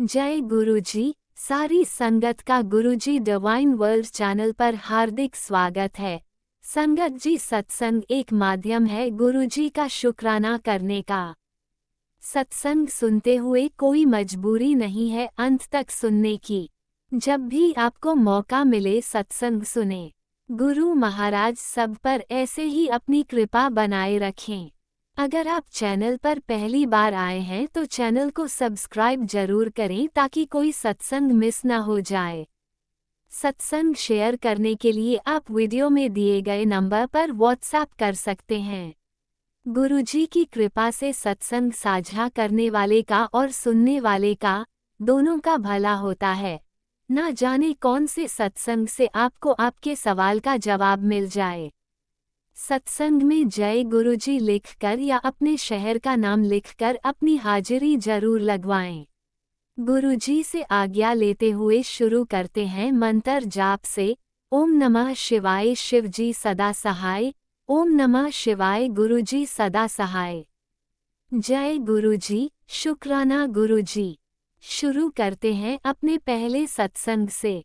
जय गुरुजी। सारी संगत का गुरुजी डिवाइन वर्ल्ड चैनल पर हार्दिक स्वागत है। संगत जी, सत्संग एक माध्यम है गुरुजी का शुक्राना करने का। सत्संग सुनते हुए कोई मजबूरी नहीं है अंत तक सुनने की। जब भी आपको मौका मिले सत्संग सुने। गुरु महाराज सब पर ऐसे ही अपनी कृपा बनाए रखें। अगर आप चैनल पर पहली बार आए हैं तो चैनल को सब्सक्राइब जरूर करें ताकि कोई सत्संग मिस न हो जाए। सत्संग शेयर करने के लिए आप वीडियो में दिए गए नंबर पर व्हाट्सएप कर सकते हैं। गुरुजी की कृपा से सत्संग साझा करने वाले का और सुनने वाले का दोनों का भला होता है। ना जाने कौन से सत्संग से आपको आपके सवाल का जवाब मिल जाए। सत्संग में जय गुरुजी लिखकर या अपने शहर का नाम लिखकर अपनी हाजिरी जरूर लगवाएं। गुरुजी से आज्ञा लेते हुए शुरू करते हैं मंत्र जाप से। ओम नमः शिवाय शिवजी सदा सहाय। ओम नमः शिवाय गुरुजी सदा सहाय। जय गुरुजी, शुक्राना गुरुजी। शुरू करते हैं अपने पहले सत्संग से।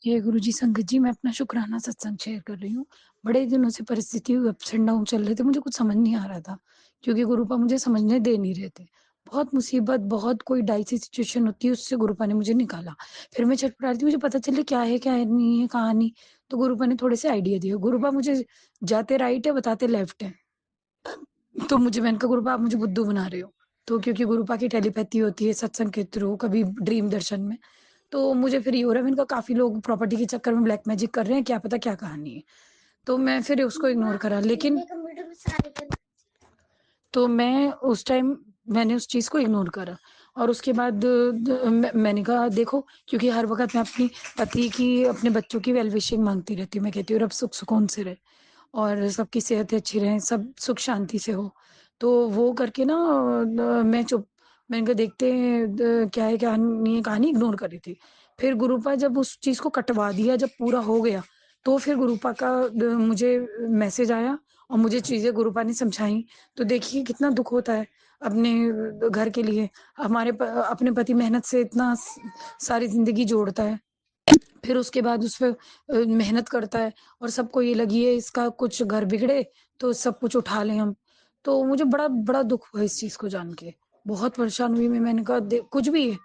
ये गुरुजी संगत जी, मैं अपना शुक्राना सत्संग शेयर कर रही हूँ। बड़े दिनों से परिस्थिति अप्स एंड डाउन चल रहे थे, मुझे कुछ समझ नहीं आ रहा था, क्योंकि गुरुपा मुझे समझने दे नहीं रहे थे। बहुत मुसीबत, बहुत कोई डाइसी सिचुएशन होती है, उससे गुरुपा ने मुझे निकाला। फिर मैं छटपटा रही थी, मुझे पता चले क्या है, क्या है नहीं है, कहाँ नहीं। तो गुरुपा ने थोड़े से आइडिया दिए। गुरुपा मुझे जाते राइट है, बताते लेफ्ट है। तो मैंने कहा गुरुपा आप मुझे बुद्धू बना रहे हो। तो क्योंकि गुरुपा की टेलीपैथी होती है सत्संग के थ्रू, कभी ड्रीम दर्शन में। तो मुझे फिर ये हो रहा है, मैंने कहा काफ़ी लोग प्रॉपर्टी के चक्कर में ब्लैक मैजिक कर रहे हैं, क्या पता क्या कहानी है। तो मैं फिर उसको इग्नोर करा, लेकिन तो मैं उस टाइम मैंने उस चीज़ को इग्नोर करा। और उसके बाद मैंने कहा देखो, क्योंकि हर वक़्त मैं अपनी पति की, अपने बच्चों की वेल विशिंग माँगती रहती हूँ। मैं कहती हूँ रब सुख सुकून से रहे और सबकी सेहतें अच्छी रहें, सब सुख शांति से हो। तो वो करके ना मैं चुप, मैंने कहा देखते हैं क्या है क्या नहीं है, कहानी इग्नोर कर रही थी। फिर गुरुपा जब उस चीज़ को कटवा दिया, जब पूरा हो गया, तो फिर गुरुपा का मुझे मैसेज आया और मुझे चीज़ें गुरुपा ने समझाई। तो देखिए कितना दुःख होता है अपने घर के लिए। अपने पति मेहनत से इतना सारी ज़िंदगी जोड़ता है। फिर उसके बाद उस पे मेहनत करता है और सबको ये लगी है इसका कुछ घर बिगड़े तो सब कुछ उठा लें हम। तो मुझे बड़ा दुःख हुआ इस चीज़ को जान के। बहुत परेशान हुई मैं, मैंने कहा दे कुछ भी है,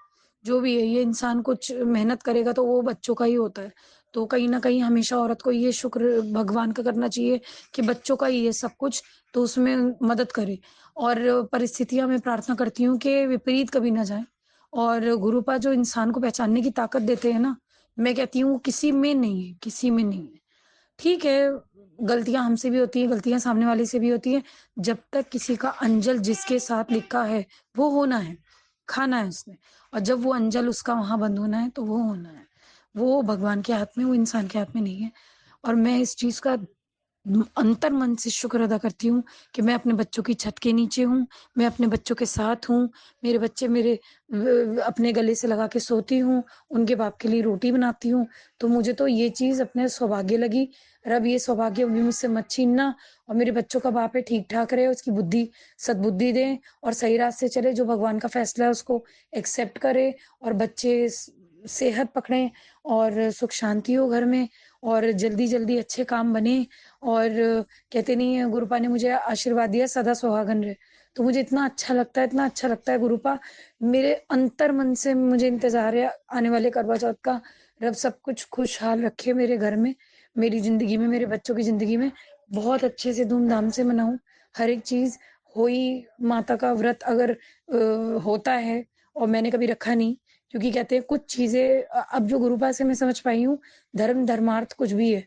जो भी है, ये इंसान कुछ मेहनत करेगा तो वो बच्चों का ही होता है। तो कहीं न कहीं हमेशा औरत को ये शुक्र भगवान का करना चाहिए कि बच्चों का ही है सब कुछ, तो उसमें मदद करे। और परिस्थितियाँ मैं प्रार्थना करती हूँ कि विपरीत कभी ना जाएँ। और गुरुपा जो इंसान को पहचानने की ताकत देते हैं ना, मैं कहती हूँ किसी में नहीं है, किसी में नहीं है। ठीक है, गलतियाँ हमसे भी होती हैं, गलतियाँ सामने वाले से भी होती हैं। जब तक किसी का अंजल जिसके साथ लिखा है, वो होना है, खाना है उसने। और जब वो अंजल उसका वहाँ बंद होना है, तो वो होना है। वो भगवान के हाथ में, वो इंसान के हाथ में नहीं है। और मैं इस चीज़ का अंतर मन से शुक्र अदा करती हूँ कि मैं अपने बच्चों की छत के नीचे हूँ, मैं अपने बच्चों के साथ हूँ, मेरे बच्चे मेरे अपने गले से लगा के सोती हूँ, उनके बाप के लिए रोटी बनाती हूँ। तो मुझे तो ये चीज़ अपने सौभाग्य लगी। रब ये सौभाग्य अभी मुझसे मत छीनना और मेरे बच्चों का बाप है ठीक-ठाक रहे, उसकी सद्बुद्धि दें और सही रास्ते चले, जो भगवान का फैसला है उसको एक्सेप्ट करे और बच्चे सेहत पकड़ें और सुख शांति हो घर में और जल्दी-जल्दी अच्छे काम बने। और कहते नहीं है गुरुपा ने मुझे आशीर्वाद दिया सदा सुहागन रहे। तो मुझे इतना अच्छा लगता है, इतना अच्छा लगता है गुरुपा। मेरे अंतर मन से मुझे इंतज़ार है आने वाले करवा चौथ का। रब सब कुछ खुशहाल रखे मेरे घर में, मेरी ज़िंदगी में, मेरे बच्चों की ज़िंदगी में। बहुत अच्छे से धूम-धाम से मनाऊँ हर एक चीज़। होई माता का व्रत अगर होता है और मैंने कभी रखा नहीं, क्योंकि कहते हैं कुछ चीज़ें अब जो गुरुपा से मैं समझ पाई हूँ, धर्म, धर्मार्थ कुछ भी है।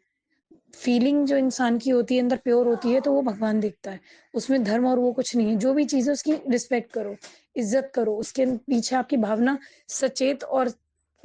फीलिंग जो इंसान की होती है अंदर प्योर होती है तो वो भगवान देखता है। उसमें धर्म और वो कुछ नहीं है। जो भी चीज़ है उसकी रिस्पेक्ट करो, इज़्ज़त करो, उसके पीछे आपकी भावना सचेत और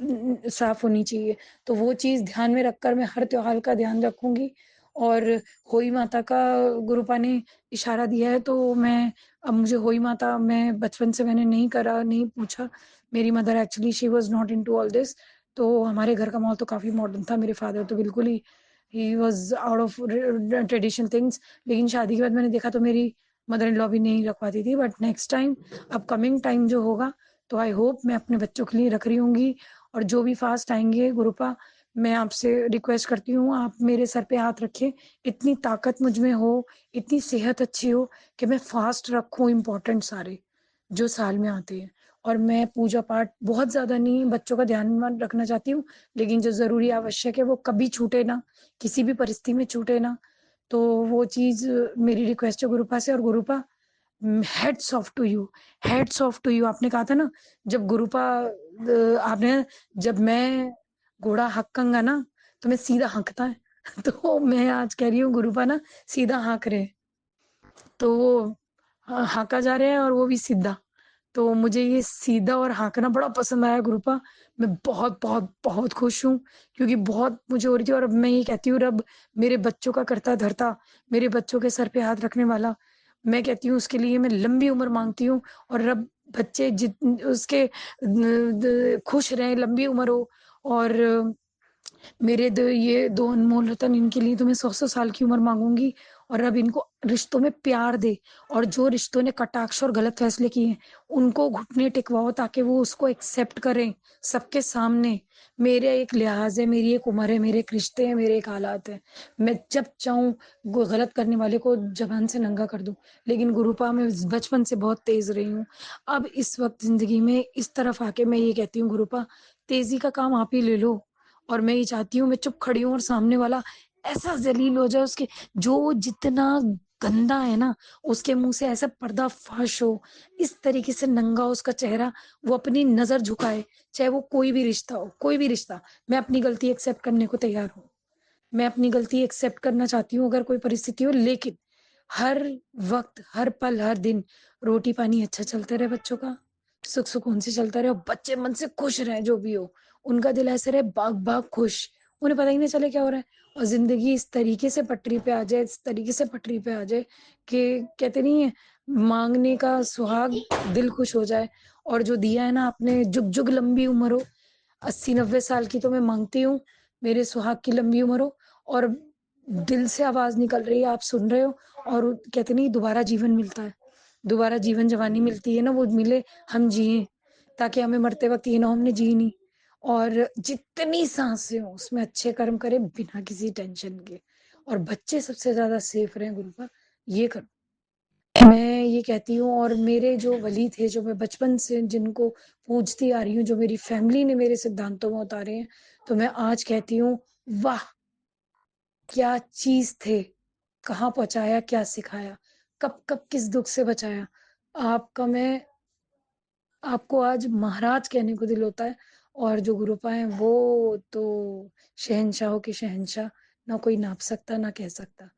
साफ़ होनी चाहिए। तो वो चीज़ ध्यान में रखकर मैं हर त्योहार का ध्यान रखूँगी। और होई माता का गुरुपा ने इशारा दिया है तो मैं अब मुझे होई माता मैं बचपन से मैंने नहीं करा, नहीं पूछा। मेरी mother actually she was not into all this. तो हमारे घर का माहौल तो काफ़ी मॉडर्न था। मेरे फादर तो बिल्कुल he was out of traditional things. लेकिन शादी के बाद मैंने देखा तो मेरी मदर इन लॉ भी नहीं रखवाती थी। But next time upcoming time जो होगा तो आई होप मैं अपने बच्चों के लिए रख रही होंगी। और जो भी फास्ट आएँगे गुरुपा, मैं आपसे रिक्वेस्ट करती हूँ आप मेरे सर पे हाथ रखिए। इतनी ताकत मुझ में हो, इतनी सेहत अच्छी हो कि मैं फास्ट रखूँ इम्पोर्टेंट सारे, जो साल में आते हैं। और मैं पूजा-पाठ बहुत ज़्यादा नहीं, बच्चों का ध्यान वान रखना चाहती हूँ, लेकिन जो ज़रूरी आवश्यक है वो कभी छूटे ना, किसी भी परिस्थिति में छूटे ना। तो वो चीज़ मेरी रिक्वेस्ट है गुरुपा से। और Gurupa hats off to you, hats off to you. आपने कहा था ना जब गुरुपा आपने जब मैं घोड़ा हँकेगा ना, तो मैं सीधा हँकता है। तो मैं आज कह रही हूँ गुरुपा ना सीधा हाँक रहे हैं। तो वो हाँका जा रहा है और वो भी सीधा। तो मुझे ये सीधा और हाँकना बड़ा पसंद आया गुरुपा। मैं बहुत, बहुत, बहुत खुश हूँ, क्योंकि बहुत मुझे हो रही थी। और अब मैं ये कहती हूँ रब मेरे बच्चों का करता-धरता, मेरे बच्चों के सर पे हाथ रखने वाला, मैं कहती हूँ उसके लिए मैं लंबी उम्र माँगती हूँ। और रब बच्चे उसके न द खुश रहें, लंबी उम्र हो। और मेरे ये 2 अनमोल रतन, इनके लिए तो मैं 100-100 साल की उम्र माँगूँगी। और अब इनको रिश्तों में प्यार दे, और जो रिश्तों ने कटाक्ष और गलत फैसले किए हैं, उनको घुटने टेकवाओ ताकि वो उसको एक्सेप्ट करें सबके सामने। मेरा एक लिहाज़ है, मेरी एक उम्र है, मेरे एक रिश्ते हैं, मेरे एक हालात हैं। मैं जब चाहूँ गलत करने वाले को ज़बान से नंगा कर दूँ। लेकिन गुरुपा मैं बचपन से बहुत तेज़ रही हूँ। अब इस वक़्त ज़िंदगी में इस तरफ आके मैं ये कहती हूँ गुरुपा, तेज़ी का काम आप ही ले लो। और मैं ये चाहती हूँ मैं चुप खड़ी हूँ और सामने वाला ऐसा ज़लील हो जाए, उसके जो जितना गंदा है ना, उसके मुँह से ऐसा पर्दाफ़ाश हो, इस तरीके से नंगा हो उसका चेहरा, वो अपनी नज़र झुकाए, चाहे वो कोई भी रिश्ता हो, कोई भी रिश्ता। मैं अपनी गलती एक्सेप्ट करने को तैयार हूँ। मैं अपनी गलती एक्सेप्ट करना चाहती हूँ अगर कोई परिस्थिति हो, लेकिन हर वक़्त, हर पल, हर दिन रोटी-पानी अच्छा चलता रहे बच्चों का, सुख-सुकून से चलता रहे और बच्चे मन से खुश रहें जो भी हो। उनका दिल ऐसे रहे बाग-बाग खुश, उन्हें पता ही नहीं चले क्या हो रहा है। और ज़िंदगी इस तरीके से पटरी पे आ जाए, इस तरीके से पटरी पे आ जाए कि कहते नहीं है, माँगने का सुहाग, दिल खुश हो जाए। और जो दिया है ना आपने, जुग-जुग लंबी उम्र हो, 80-90 साल की तो मैं माँगती हूँ, मेरे सुहाग की लंबी उम्र हो। और दिल से आवाज़ निकल रही है, आप सुन रहे हो। और कहते नहीं दोबारा जीवन मिलता है, दोबारा जीवन जवानी मिलती है ना, वो मिले, हम जिएँ, ताकि हमें मरते वक़्त ये ना हो हमने जी नहीं। और जितनी साँसें हों उसमें अच्छे कर्म करें बिना किसी टेंशन के, और बच्चे सबसे ज़्यादा सेफ रहें गुरुपा, ये करो। मैं ये कहती हूँ। और मेरे जो वली थे, जो मैं बचपन से जिनको पूजती आ रही हूँ, जो मेरी फ़ैमिली ने मेरे सिद्धांतों में उतारे हैं, तो मैं आज कहती हूँ, वाह! क्या चीज़ थे, कहाँ पहुँचाया, क्या सिखाया, कब-कब किस दुःख से बचाया। आपका मैं आपको आज महाराज कहने को दिल होता है। और जो गुरुपा हैं वो तो शहंशाहों के शहंशाह, ना कोई नाप सकता, ना कह सकता।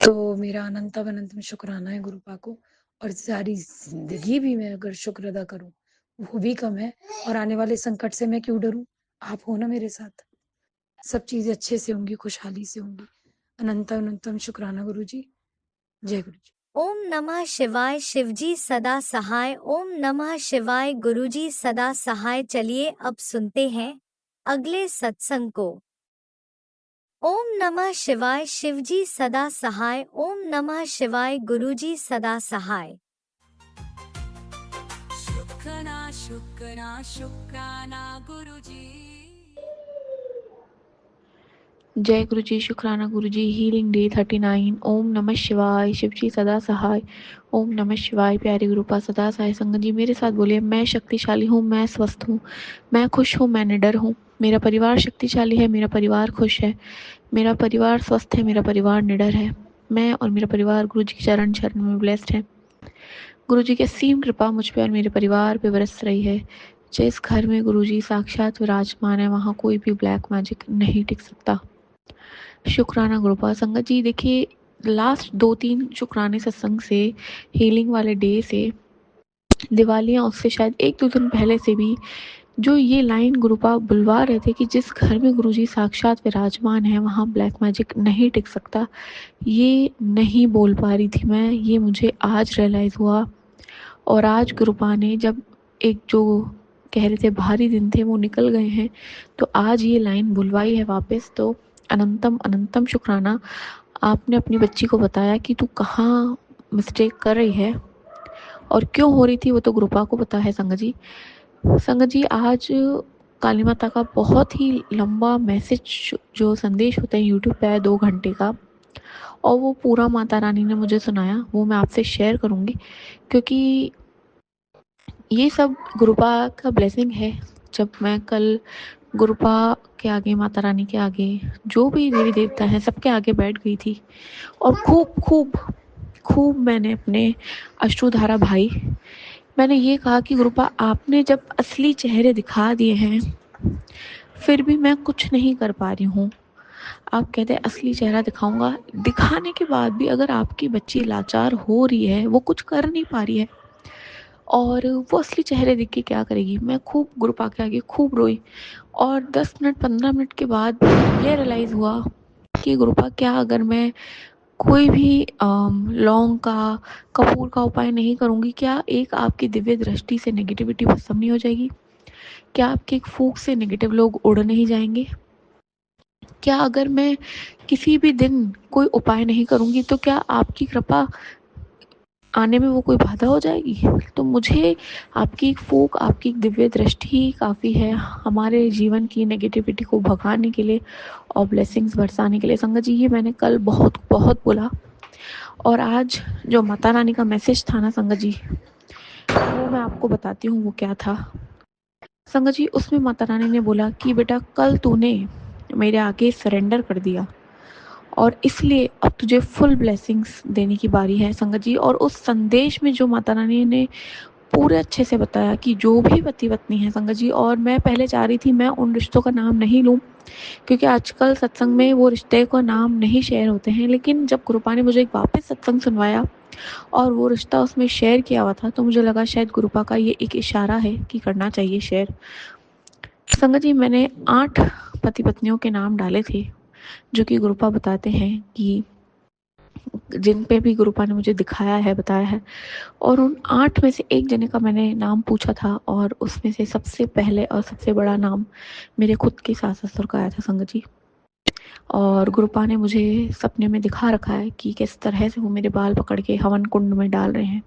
तो मेरा अनंतम-अनंतम शुक्राना है गुरुपा को। और सारी ज़िंदगी भी मैं अगर शुक्र अदा करूँ, वो भी कम है। और आने वाले संकट से मैं क्यों डरूँ? आप हो ना मेरे साथ। सब चीज़ें अच्छे से होंगी, खुशहाली से होंगी। अनंतम-अनंतम शुक्राना गुरुजी। जय गुरुजी। ओम नमः शिवाय। शिवजी सदा सहाय। ओम नमः शिवाय। गुरुजी सदा सहाय। चलिए अब सुनते हैं अगले सत्संग को। ओम नमः शिवाय। शिवजी सदा सहाय। ओम नमः शिवाय। गुरुजी सदा सहाय। शुक्राना शुक्राना शुक्राना गुरुजी। जय गुरु जी। शुक्राना गुरु जी। Healing day 39। ओम नमः शिवाय। शिवजी सदा सहाय। ओम नमः शिवाय। प्यारे गुरुपा सदा सहाय। संगत जी मेरे साथ बोलिए, मैं शक्तिशाली हूँ, मैं स्वस्थ हूँ, मैं खुश हूँ, मैं निडर हूँ। मेरा परिवार शक्तिशाली है, मेरा परिवार खुश है, मेरा परिवार स्वस्थ है, मेरा परिवार निडर है। मैं और मेरा परिवार गुरु जी के चरण शरण में ब्लेस्ड है। गुरु जी की असीम कृपा मुझ पे और मेरे परिवार पे बरस रही है। जिस घर में गुरु जी साक्षात विराजमान है, वहाँ कोई भी ब्लैक मैजिक नहीं टिक सकता। शुक्राना गुरुपा। संगत जी देखिए, लास्ट 2-3 शुक्राने सत्संग से, हीलिंग वाले डे से, दिवालियाँ उससे शायद 1-2 दिन पहले से भी जो ये लाइन गुरुपा बुलवा रहे थे कि जिस घर में गुरुजी साक्षात विराजमान है वहाँ ब्लैक मैजिक नहीं टिक सकता, ये नहीं बोल पा रही थी मैं, ये मुझे आज रियलाइज़ हुआ। और आज गुरुपा ने जब एक जो कह रहे थे भारी दिन थे वो निकल गए हैं, तो आज ये लाइन बुलवाई है वापस। तो अनंतम अनंतम शुक्राना। आपने अपनी बच्ची को बताया कि तू कहाँ मिस्टेक कर रही है और क्यों हो रही थी, वो तो गुरुपा को पता है संगत जी। संगत जी, आज काली माता का बहुत ही लंबा मैसेज जो संदेश होता है यूट्यूब पे है 2 घंटे का, और वो पूरा माता रानी ने मुझे सुनाया, वो मैं आपसे शेयर करूँगी, क्योंकि ये सब गुरुपा का ब्लेसिंग है। जब मैं कल गुरुपा के आगे, माता रानी के आगे, जो भी देवी देवता हैं सबके आगे बैठ गई थी और खूब खूब खूब मैंने अपने अश्रुधारा भाई, मैंने ये कहा कि गुरुपा आपने जब असली चेहरे दिखा दिए हैं, फिर भी मैं कुछ नहीं कर पा रही हूँ। आप कहते हैं असली चेहरा दिखाऊंगा, दिखाने के बाद भी अगर आपकी बच्ची लाचार हो रही है, वो कुछ कर नहीं पा रही है, और वो असली चेहरे देख के क्या करेगी। मैं खूब गुरुपा के आगे खूब रोई, और 10 मिनट 15 मिनट के बाद ये रियलाइज़ हुआ कि गुरुपा, क्या अगर मैं कोई भी लौंग का, कपूर का उपाय नहीं करूँगी, क्या एक आपकी दिव्य दृष्टि से नेगेटिविटी खत्म नहीं हो जाएगी? क्या आपके एक फूँक से नेगेटिव लोग उड़ नहीं जाएँगे? क्या अगर मैं किसी भी दिन कोई उपाय नहीं करूँगी, तो क्या आपकी कृपा आने में वो कोई बाधा हो जाएगी? तो मुझे आपकी एक फूँक, आपकी एक दिव्य दृष्टि ही काफ़ी है हमारे जीवन की नेगेटिविटी को भगाने के लिए और ब्लेसिंग्स बरसाने के लिए। संगत जी, ये मैंने कल बहुत बहुत बोला, और आज जो माता रानी का मैसेज था ना संगत जी, वो मैं आपको बताती हूँ वो क्या था। संगत जी, उसमें माता रानी ने बोला कि बेटा, कल तूने मेरे आगे सरेंडर कर दिया, और इसलिए अब तुझे फुल ब्लेसिंग्स देने की बारी है संगत जी। और उस संदेश में जो माता रानी ने पूरे अच्छे से बताया कि जो भी पति पत्नी है संगत जी, और मैं पहले चाह रही थी मैं उन रिश्तों का नाम नहीं लूँ, क्योंकि आजकल सत्संग में वो रिश्ते का नाम नहीं शेयर होते हैं, लेकिन जब गुरुपा ने मुझे एक वापस सत्संग सुनवाया और वो रिश्ता उसमें शेयर किया हुआ था, तो मुझे लगा शायद गुरुपा का ये एक इशारा है कि करना चाहिए शेयर। संगत जी, मैंने 8 पति पत्नियों के नाम डाले थे, जो कि गुरुपा बताते हैं कि जिन पे भी गुरुपा ने मुझे दिखाया है, बताया है, और उन 8 में से एक जने का मैंने नाम पूछा था, और उसमें से सबसे पहले और सबसे बड़ा नाम मेरे खुद के सास-ससुर का आया था संगत जी। और गुरुपा ने मुझे सपने में दिखा रखा है कि किस तरह से वो मेरे बाल पकड़ के हवन कुंड में डाल रहे हैं,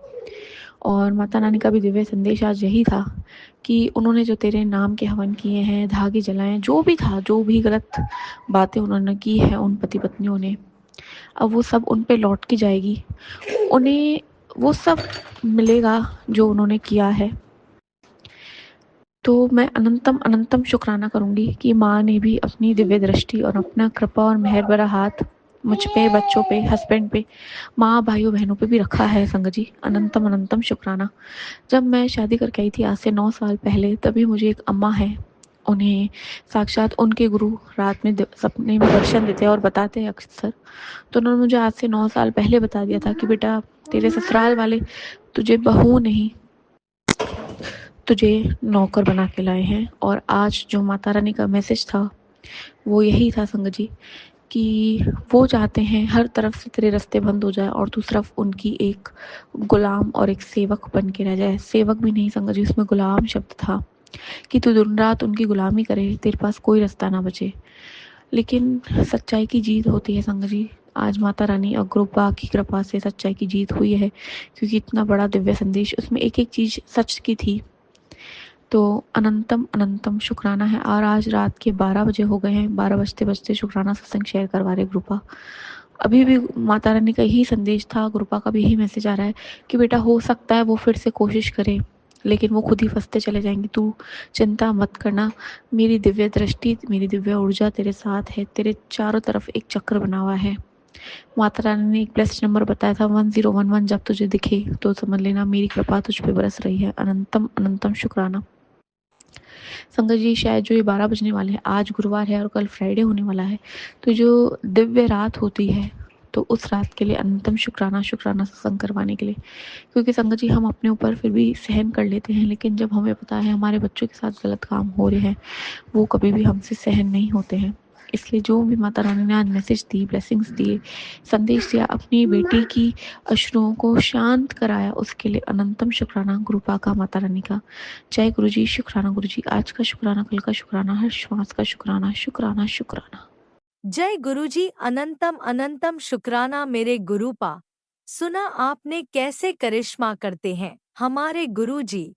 और माता रानी का भी दिव्य संदेश आज यही था कि उन्होंने जो तेरे नाम के हवन किए हैं, धागे जलाए, जो भी था, जो भी गलत बातें उन्होंने की है उन पति पत्नियों ने, अब वो सब उन पे लौट के जाएगी, उन्हें वो सब मिलेगा जो उन्होंने किया है। तो मैं अनंतम अनंतम शुक्राना करूँगी कि माँ ने भी अपनी दिव्य दृष्टि और अपना कृपा और मेहर भरा हाथ मुझ पे, बच्चों पे, हस्बैंड पे, माँ, भाइयों बहनों पे भी रखा है संगत जी। अनंतम अनंतम शुक्राना। जब मैं शादी करके आई थी आज से 9 साल पहले, तभी मुझे एक अम्मा है, उन्हें साक्षात उनके गुरु रात में सपने में दर्शन देते हैं और बताते हैं अक्सर। तो उन्होंने मुझे आज से 9 साल पहले बता दिया था कि बेटा, तेरे ससुराल वाले तुझे बहू नहीं, तुझे नौकर बना के लाए हैं। और आज जो माता रानी का मैसेज था वो यही था संगत जी, कि वो चाहते हैं हर तरफ से तेरे रास्ते बंद हो जाए और तू सिर्फ उनकी एक गुलाम और एक सेवक बन के रह जाए। सेवक भी नहीं संगत जी, उसमें गुलाम शब्द था कि तू दिन रात उनकी गुलामी करे, तेरे पास कोई रास्ता ना बचे। लेकिन सच्चाई की जीत होती है संगत जी। आज माता रानी और गुरुपा की कृपा से सच्चाई की जीत हुई है, क्योंकि इतना बड़ा दिव्य संदेश, उसमें एक एक चीज़ सच की थी। तो अनंतम अनंतम शुक्राना है। और आज रात के 12 बजे हो गए हैं, 12 बजते बजते शुक्राना सत्संग शेयर करवा रहे गुरुपा। अभी भी माता रानी का यही संदेश था, गुरुपा का भी यही मैसेज आ रहा है कि बेटा, हो सकता है वो फिर से कोशिश करे, लेकिन वो खुद ही फंसते चले जाएंगे, तू चिंता मत करना। मेरी दिव्य दृष्टि, मेरी दिव्य ऊर्जा तेरे साथ है, तेरे चारों तरफ एक चक्र बना हुआ है। माता रानी ने एक ब्लेस्ड नंबर बताया था 1011, जब तुझे दिखे तो समझ लेना मेरी कृपा तुझ पे बरस रही है। अनंतम अनंतम शुक्राना। संगत जी, शायद जो ये 12 बजने वाले हैं, आज गुरुवार है और कल फ्राइडे होने वाला है, तो जो दिव्य रात होती है, तो उस रात के लिए अनंतम शुक्राना, शुक्राना सत्संग करवाने के लिए। क्योंकि संगत जी, हम अपने ऊपर फिर भी सहन कर लेते हैं, लेकिन जब हमें पता है हमारे बच्चों के साथ गलत काम हो रहे हैं, वो कभी भी हमसे सहन नहीं होते हैं। इसलिए जो भी माता रानी ने आज मैसेज दी, ब्लेसिंग्स दिए, संदेश दिया, अपनी बेटी की अश्रुओं को शांत कराया, उसके लिए अनंतम शुक्राना गुरुपा का, माता रानी का। जय गुरु जी, शुक्राना गुरु जी। आज का शुक्राना, कल का शुक्राना, हर श्वास का शुक्राना, शुक्राना शुक्राना। जय गुरुजी, अनंतम अनंतम शुक्राना मेरे गुरुपा। सुना आपने कैसे करिश्मा करते हैं हमारे गुरुजी।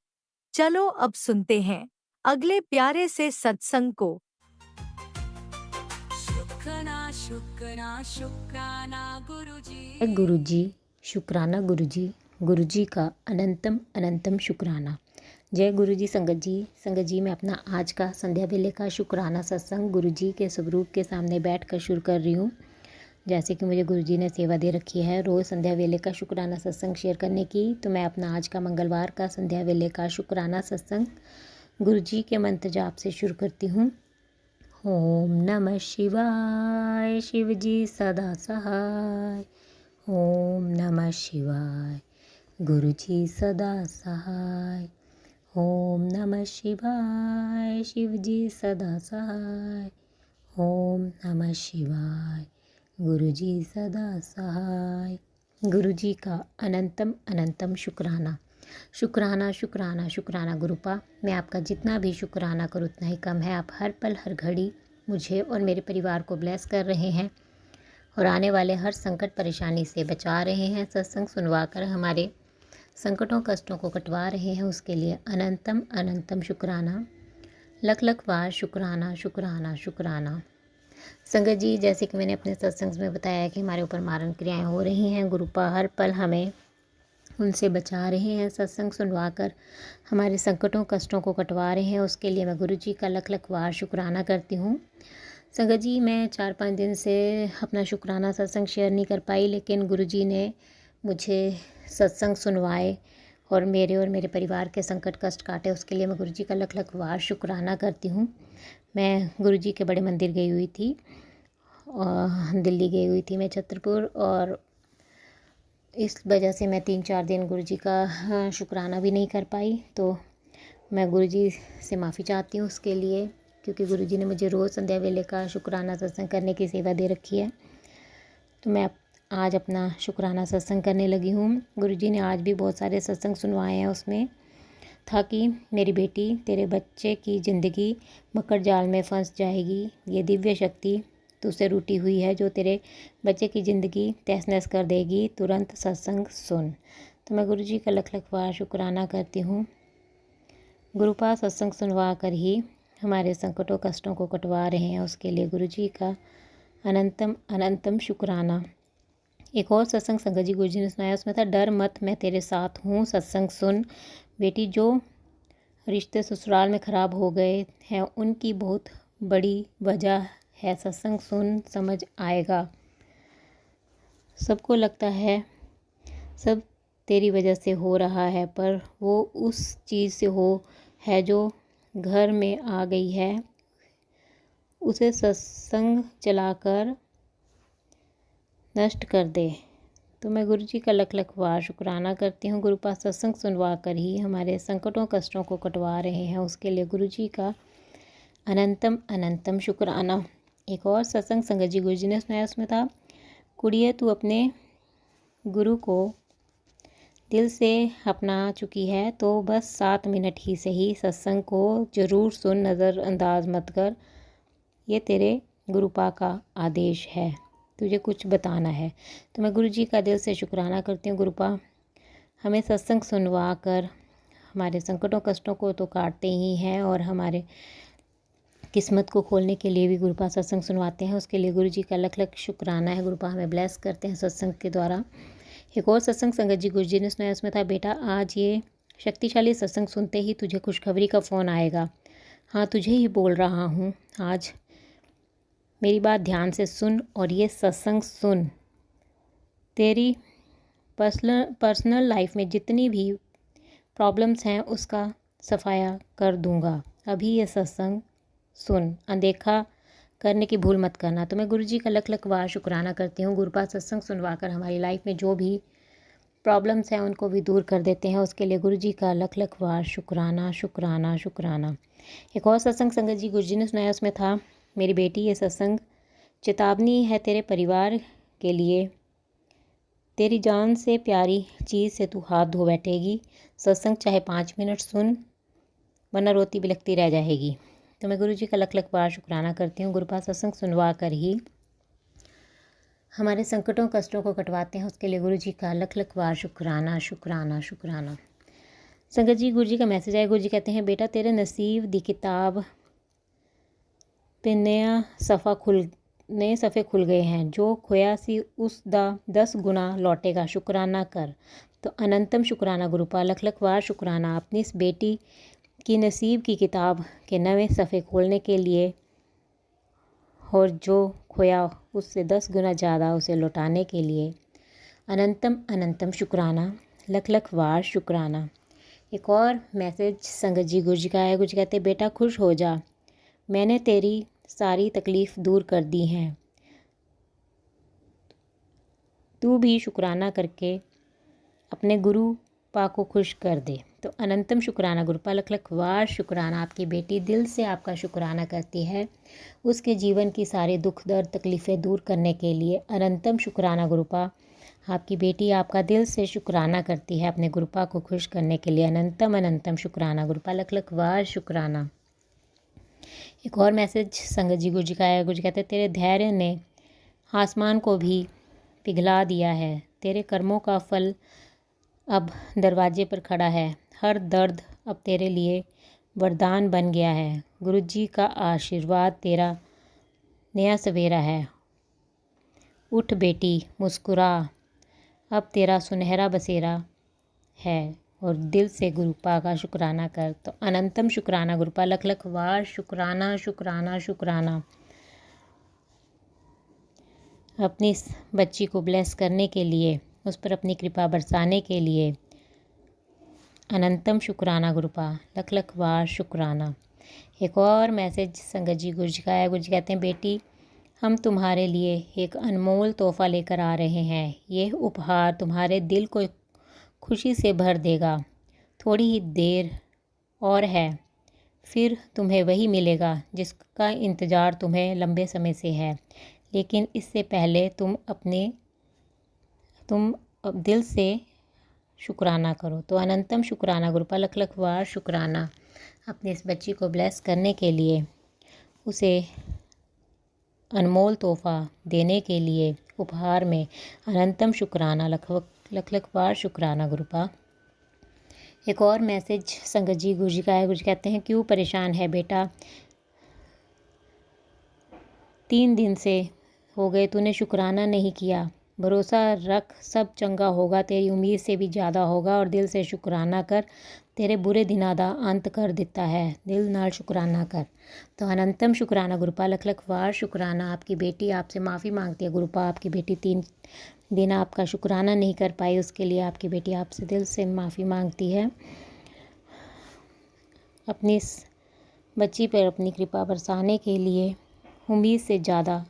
चलो अब सुनते हैं अगले प्यारे से सत्संग को। शुक्राना शुक्राना गुरुजी। गुरुजी शुक्राना गुरुजी का अनंतम अनंतम शुक्राना। जय गुरुजी संगत जी मैं अपना आज का संध्या वेले का शुक्राना सत्संग गुरुजी के स्वरूप के सामने बैठकर शुरू कर रही हूँ। जैसे कि मुझे गुरुजी ने सेवा दे रखी है रोज़ संध्या वेले का शुक्राना सत्संग शेयर करने की, तो मैं अपना आज का मंगलवार का संध्या वेले का शुक्राना सत्संग गुरुजी के मंत्र जाप से शुरू करती हूँ। ओम नमः शिवाय, शिव जी सदा सहाय। ओम नमः शिवाय, गुरु जी सदा सहाय। ओम नमः शिवाय, शिव जी सदा सहाय। ओम नमः शिवाय, गुरु जी सदा सहाय। गुरु जी का अनंतम अनंतम शुक्राना। शुक्राना शुक्राना शुक्राना गुरुपा। मैं आपका जितना भी शुक्राना करूँ उतना ही कम है। आप हर पल हर घड़ी मुझे और मेरे परिवार को ब्लेस कर रहे हैं और आने वाले हर संकट परेशानी से बचा रहे हैं। सत्संग सुनवा कर हमारे संकटों कष्टों को कटवा रहे हैं, उसके लिए अनंतम अनंतम शुक्राना। लख लख बार शुक्राना शुक्राना शुक्राना। संगत जी, जैसे कि मैंने अपने सत्संग में बताया कि हमारे ऊपर मारण क्रियाएँ हो रही हैं, गुरुपा हर पल हमें उनसे बचा रहे हैं। सत्संग सुनवा कर हमारे संकटों कष्टों को कटवा रहे हैं, उसके लिए मैं गुरु जी का लख लख बार शुक्राना करती हूँ। संगत जी, मैं 4-5 दिन से अपना शुक्राना सत्संग शेयर नहीं कर पाई, लेकिन गुरु जी ने मुझे सत्संग सुनवाए और मेरे परिवार के संकट कष्ट काटे, उसके लिए मैं गुरु जी का लख लख बार शुक्राना करती हूँ। मैं गुरु जी के बड़े मंदिर गई हुई थी और दिल्ली गई हुई थी मैं छतरपुर, और इस वजह से मैं 3-4 दिन गुरुजी का शुक्राना भी नहीं कर पाई। तो मैं गुरुजी से माफ़ी चाहती हूँ उसके लिए, क्योंकि गुरुजी ने मुझे रोज़ संध्या वेले का शुक्राना सत्संग करने की सेवा दे रखी है। तो मैं आज अपना शुक्राना सत्संग करने लगी हूँ। गुरुजी ने आज भी बहुत सारे सत्संग सुनवाए हैं। उसमें था कि मेरी बेटी, तेरे बच्चे की ज़िंदगी मकर जाल में फंस जाएगी, ये दिव्य शक्ति तुझसे रूठी हुई है जो तेरे बच्चे की ज़िंदगी तहस नहस कर देगी, तुरंत सत्संग सुन। तो मैं गुरुजी का लख लख बार शुक्राना करती हूँ। गुरुपा सत्संग सुनवा कर ही हमारे संकटों कष्टों को कटवा रहे हैं, उसके लिए गुरुजी का अनंतम अनंतम शुक्राना। एक और सत्संग संगत जी गुरुजी ने सुनाया, उसमें था डर मत मैं तेरे साथ हूँ, सत्संग सुन। बेटी, जो रिश्ते ससुराल में ख़राब हो गए हैं उनकी बहुत बड़ी वजह है, सत्संग सुन समझ आएगा। सबको लगता है सब तेरी वजह से हो रहा है, पर वो उस चीज़ से हो है जो घर में आ गई है, उसे सत्संग चलाकर नष्ट कर दे। तो मैं गुरुजी का लख लख बार शुक्राना करती हूँ। गुरु पास सत्संग सुनवा कर ही हमारे संकटों कष्टों को कटवा रहे हैं, उसके लिए गुरुजी का अनंतम अनंतम शुक्राना। एक और सत्संग संगत जी गुरुजी ने सुनाया, उसमें था कुड़िए तू अपने गुरु को दिल से अपना चुकी है तो बस 7 मिनट ही सही सत्संग को ज़रूर सुन, नज़रअंदाज मत कर, ये तेरे गुरुपा का आदेश है, तुझे कुछ बताना है। तो मैं गुरुजी का दिल से शुक्राना करती हूँ। गुरुपा हमें सत्संग सुनवा कर हमारे संकटों कष्टों को तो काटते ही हैं और हमारे किस्मत को खोलने के लिए भी गुरुपा सत्संग सुनवाते हैं, उसके लिए गुरुजी का लख लख शुक्राना है। गुरुपा हमें ब्लेस करते हैं सत्संग के द्वारा। एक और सत्संग संगत जी गुरुजी ने सुनाया, उसमें था बेटा आज ये शक्तिशाली सत्संग सुनते ही तुझे खुशखबरी का फ़ोन आएगा। हाँ, तुझे ही बोल रहा हूँ, आज मेरी बात ध्यान से सुन और ये सत्संग सुन। तेरी पर्सनल लाइफ में जितनी भी प्रॉब्लम्स हैं उसका सफाया कर दूँगा। अभी ये सत्संग सुन, अनदेखा करने की भूल मत करना। तो मैं गुरुजी का लख लख बार शुक्राना करती हूँ। गुरुपा सत्संग सुनवा कर हमारी लाइफ में जो भी प्रॉब्लम्स हैं उनको भी दूर कर देते हैं, उसके लिए गुरुजी का लख लख बार शुक्राना शुक्राना शुक्राना। एक और सत्संग संगत जी गुरुजी ने सुनाया, उसमें था मेरी बेटी, ये सत्संग चेतावनी है तेरे परिवार के लिए, तेरी जान से प्यारी चीज़ से तू हाथ धो बैठेगी। सत्संग चाहे 5 मिनट सुन, वरना रोती बिलखती रह जाएगी। तो मैं गुरुजी का लख लख बार शुक्राना करती हूँ। गुरुपा सत्संग सुनवा कर ही हमारे संकटों कष्टों को कटवाते हैं, उसके लिए गुरुजी का लख लख बार शुक्राना शुक्राना शुक्राना। संगत जी गुरु जी का मैसेज आया। गुरु जी कहते हैं बेटा तेरे नसीब दी किताब पे नया सफ़े खुल गए हैं। जो खोया सी उस दा 10 गुना लौटेगा। शुक्राना कर। तो अनंतम शुक्राना गुरुपा, लख लख वार शुक्राना अपनी इस बेटी की नसीब की किताब के नवे सफ़े खोलने के लिए और जो खोया उससे 10 गुना ज़्यादा उसे लौटाने के लिए। अनंतम अनंतम शुक्राना, लख लख वार शुक्राना। एक और मैसेज संगत जी गुरु जी का है। गुरु जी कहते बेटा खुश हो जा, मैंने तेरी सारी तकलीफ़ दूर कर दी हैं। तू भी शुक्राना करके अपने गुरु पा को खुश कर दे। तो अनंतम शुक्राना गुरुपा, लख लख वार शुक्राना। आपकी बेटी दिल से आपका शुक्राना करती है उसके जीवन की सारे दुख दर्द तकलीफ़ें दूर करने के लिए। अनंतम शुक्राना गुरुपा, आपकी बेटी आपका दिल से शुक्राना करती है अपने गुरुपा को खुश करने के लिए। अनंतम अनंतम शुक्राना गुरुपा, लख लख वार शुक्राना। एक और मैसेज संगत जी गुरु जी का है। गुरु जी कहते तेरे धैर्य ने आसमान को भी पिघला दिया है। तेरे कर्मों का फल अब दरवाजे पर खड़ा है। हर दर्द अब तेरे लिए वरदान बन गया है। गुरु जी का आशीर्वाद तेरा नया सवेरा है। उठ बेटी मुस्कुरा, अब तेरा सुनहरा बसेरा है। और दिल से गुरुपा का शुक्राना कर। तो अनंतम शुक्राना गुरुपा, लख लख वार शुक्राना शुक्राना शुक्राना। अपनी इस बच्ची को ब्लेस करने के लिए, उस पर अपनी कृपा बरसाने के लिए। अनंतम शुक्राना गुरुपा, लख लख वार शुक्राना। एक और मैसेज संगत जी गुरु जी का है। गुरु जी कहते हैं बेटी हम तुम्हारे लिए एक अनमोल तोहफ़ा लेकर आ रहे हैं। यह उपहार तुम्हारे दिल को खुशी से भर देगा। थोड़ी ही देर और है, फिर तुम्हें वही मिलेगा जिसका इंतज़ार तुम्हें लंबे समय से है। लेकिन इससे पहले तुम दिल से शुक्राना करो। तो अनंतम शुक्राना गुरुपा, लख लख वार शुक्राना। अपनी इस बच्ची को ब्लेस करने के लिए, उसे अनमोल तोहफ़ा देने के लिए उपहार में अनंतम शुक्राना, लख लख वार शुक्राना गुरुपा। एक और मैसेज संगत जी गुरु जी का है। गुरु जी कहते हैं क्यों परेशान है बेटा, 3 दिन से हो गए तूने शुक्राना नहीं किया। भरोसा रख सब चंगा होगा, तेरी उम्मीद से भी ज़्यादा होगा। और दिल से शुक्राना कर, तेरे बुरे दिनां दा अंत कर दिता है। दिल नाल शुक्राना कर। तो अनंतम शुक्राना गुरुपा, लख लख वार शुक्राना। आपकी बेटी आपसे माफ़ी मांगती है गुरुपा। आपकी बेटी 3 दिन आपका शुक्राना नहीं कर पाई, उसके लिए आपकी बेटी आपसे दिल से माफ़ी मांगती है। अपनी इस बच्ची पर अपनी कृपा बरसाने के लिए, उम्मीद से ज़्यादा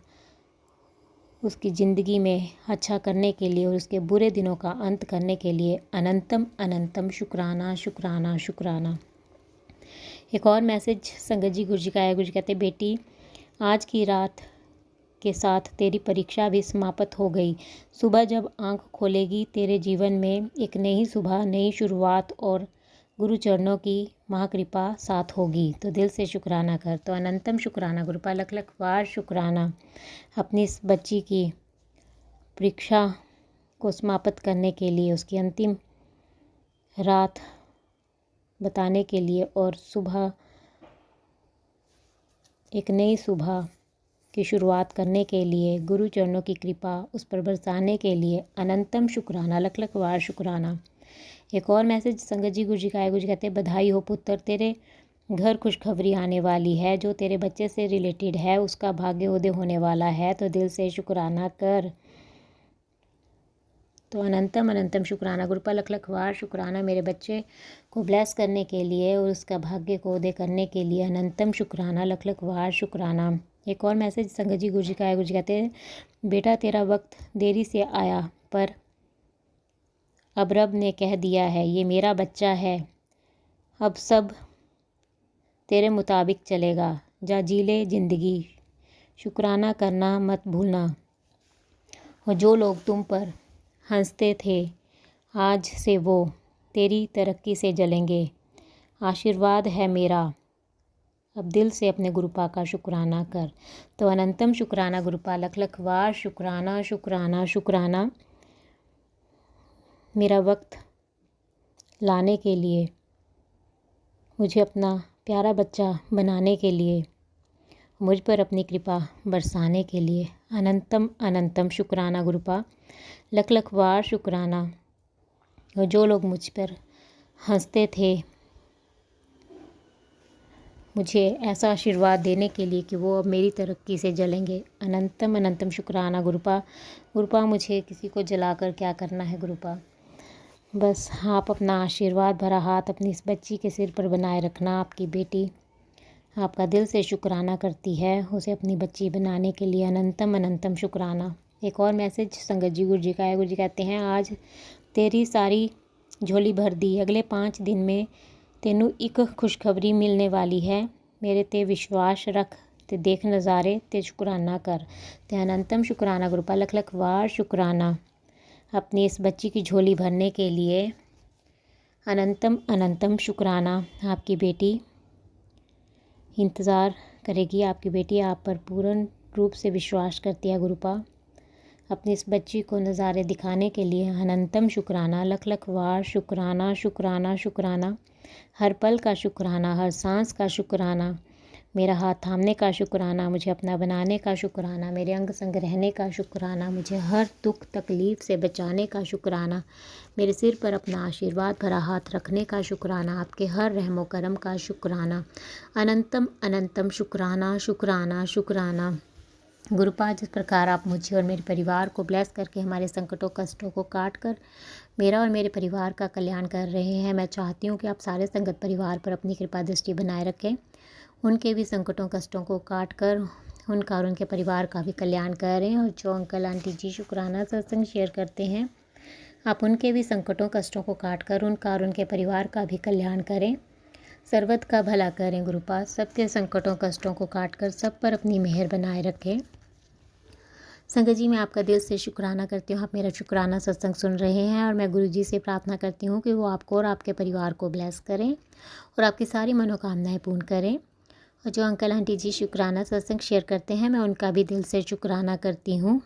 उसकी ज़िंदगी में अच्छा करने के लिए और उसके बुरे दिनों का अंत करने के लिए। अनंतम अनंतम शुक्राना शुक्राना शुक्राना। एक और मैसेज संगत जी गुरु जी का है। गुरु जी कहते बेटी आज की रात के साथ तेरी परीक्षा भी समाप्त हो गई। सुबह जब आंख खोलेगी तेरे जीवन में एक नई सुबह, नई शुरुआत और गुरु चरणों की महाकृपा साथ होगी। तो दिल से शुक्राना कर। तो अनंतम शुक्राना गुरुपा, लख लख वार शुक्राना। अपनी इस बच्ची की परीक्षा को समाप्त करने के लिए, उसकी अंतिम रात बताने के लिए और सुबह एक नई सुबह की शुरुआत करने के लिए, गुरु चरणों की कृपा उस पर बरसाने के लिए। अनंतम शुक्राना, लख लख वार शुक्राना। एक और मैसेज संगत जी गुरु जी का है। गुरु जी कहते बधाई हो पुत्र, तेरे घर खुशखबरी आने वाली है। जो तेरे बच्चे से रिलेटेड है उसका भाग्योदय होने वाला है। तो दिल से शुक्राना कर। तो अनंतम अनंतम शुक्राना गुरुपा, लख लख वार शुक्राना। मेरे बच्चे को ब्लेस करने के लिए और उसका भाग्य को उदय करने के लिए अनंतम शुक्राना, लख लख वार शुक्राना। एक और मैसेज संगत जी गुरु जी का है। गुरु जी कहते हैं बेटा तेरा वक्त देरी से आया, पर अब रब ने कह दिया है ये मेरा बच्चा है। अब सब तेरे मुताबिक चलेगा। जा जी ले ज़िंदगी, शुक्राना करना मत भूलना। और जो लोग तुम पर हंसते थे आज से वो तेरी तरक्की से जलेंगे। आशीर्वाद है मेरा। अब दिल से अपने गुरुपा का शुक्राना कर। तो अनंतम शुक्राना गुरुपा, लख लख वार शुक्राना शुक्राना शुक्राना। मेरा वक्त लाने के लिए मुझे अपना प्यारा बच्चा बनाने के लिए, मुझ पर अपनी कृपा बरसाने के लिए अनंतम अनंतम शुक्राना गुरुपा। लख लख बार शुक्राना। और जो लोग मुझ पर हंसते थे, मुझे ऐसा आशीर्वाद देने के लिए कि वो अब मेरी तरक्की से जलेंगे, अनंतम अनंतम शुक्राना गुरुपा। गुरुपा मुझे किसी को जलाकर क्या करना है गुरुपा, बस आप अपना आशीर्वाद भरा हाथ अपनी इस बच्ची के सिर पर बनाए रखना। आपकी बेटी आपका दिल से शुक्राना करती है, उसे अपनी बच्ची बनाने के लिए अनंतम अनंतम शुक्राना। एक और मैसेज संगत जी गुरु जी का है। गुरु जी कहते हैं, आज तेरी सारी झोली भर दी, अगले 5 दिन में तेनू एक खुशखबरी मिलने वाली है। मेरे ते विश्वास रख ते देख नज़ारे ते शुक्राना कर ते अनंतम शुक्राना गुरुपा। लख लख वार शुक्राना अपनी इस बच्ची की झोली भरने के लिए, अनंतम अनंतम शुक्राना। आपकी बेटी इंतज़ार करेगी, आपकी बेटी आप पर पूर्ण रूप से विश्वास करती है गुरुपा। अपनी इस बच्ची को नज़ारे दिखाने के लिए अनंतम शुक्राना। लख लख वार शुक्राना शुक्राना शुक्राना। हर पल का शुक्राना, हर सांस का शुक्राना, मेरा हाथ थामने का शुक्राना, मुझे अपना बनाने का शुक्राना, मेरे अंग संग रहने का शुक्राना, मुझे हर दुख तकलीफ़ से बचाने का शुक्राना, मेरे सिर पर अपना आशीर्वाद भरा हाथ रखने का शुक्राना, आपके हर रहमो करम का शुक्राना, अनंतम अनंतम शुक्राना शुक्राना शुक्राना। गुरुपा, जिस प्रकार आप मुझे और मेरे परिवार को ब्लेस करके हमारे संकटों कष्टों को काट कर मेरा और मेरे परिवार का कल्याण कर रहे हैं, मैं चाहती हूँ कि आप सारे संगत परिवार पर अपनी कृपा दृष्टि बनाए रखें, उनके भी संकटों कष्टों को काट कर उनका और उनके परिवार का भी कल्याण करें। और जो अंकल आंटी जी शुक्राना सत्संग शेयर करते हैं, आप उनके भी संकटों कष्टों को काट कर उनका और उनके परिवार का भी कल्याण करें, सर्वत का भला करें गुरुपा। सबके संकटों कष्टों को काट कर सब पर अपनी मेहर बनाए रखें। संगत जी, मैं आपका दिल से शुक्राना करती हूँ, आप मेरा शुक्राना सत्संग सुन रहे हैं, और मैं गुरु जी से प्रार्थना करती हूँ कि वो आपको और आपके परिवार को ब्लेस करें और आपकी सारी मनोकामनाएं पूर्ण करें। और जो अंकल आंटी जी शुक्राना सत्संग शेयर करते हैं, मैं उनका भी दिल से शुक्राना करती हूँ,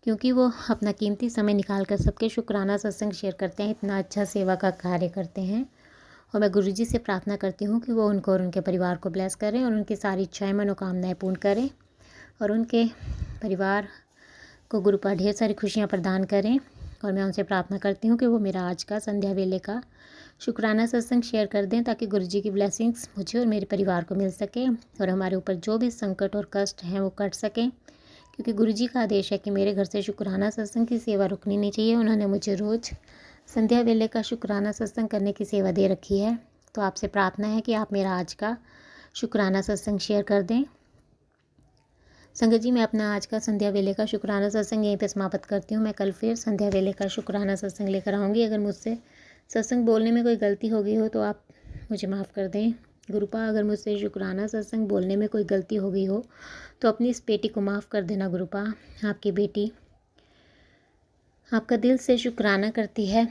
क्योंकि वो अपना कीमती समय निकाल कर सबके शुक्राना सत्संग शेयर करते हैं, इतना अच्छा सेवा का कार्य करते हैं। और मैं गुरु जी से प्रार्थना करती हूँ कि वो उनको और उनके परिवार को ब्लेस करें और उनकी सारी इच्छाएँ मनोकामनाएँ पूर्ण करें और उनके परिवार को गुरुपा ढेर सारी खुशियाँ प्रदान करें। और मैं उनसे प्रार्थना करती हूँ कि वो मेरा आज का संध्या वेले का शुक्राना सत्संग शेयर कर दें, ताकि गुरु जी की ब्लेसिंग्स मुझे और मेरे परिवार को मिल सके और हमारे ऊपर जो भी संकट और कष्ट हैं वो कट सकें, क्योंकि गुरु जी का आदेश है कि मेरे घर से शुक्राना सत्संग की सेवा रुकनी नहीं चाहिए। उन्होंने मुझे रोज़ संध्या वेले का शुक्राना सत्संग करने की सेवा दे रखी है। तो आपसे प्रार्थना है कि आप मेरा आज का शुक्राना सत्संग शेयर कर दें। संगत जी, मैं अपना आज का संध्या वेले का शुक्राना सत्संग यहीं पे समाप्त करती हूँ। मैं कल फिर संध्या वेले का शुक्राना सत्संग लेकर आऊँगी। अगर मुझसे सत्संग बोलने में कोई गलती हो गई हो तो आप मुझे माफ़ कर दें गुरुपा। अगर मुझसे शुक्राना सत्संग बोलने में कोई गलती हो गई हो तो अपनी इस बेटी को माफ़ कर देना गुरुपा। आपकी बेटी आपका दिल से शुक्राना करती है,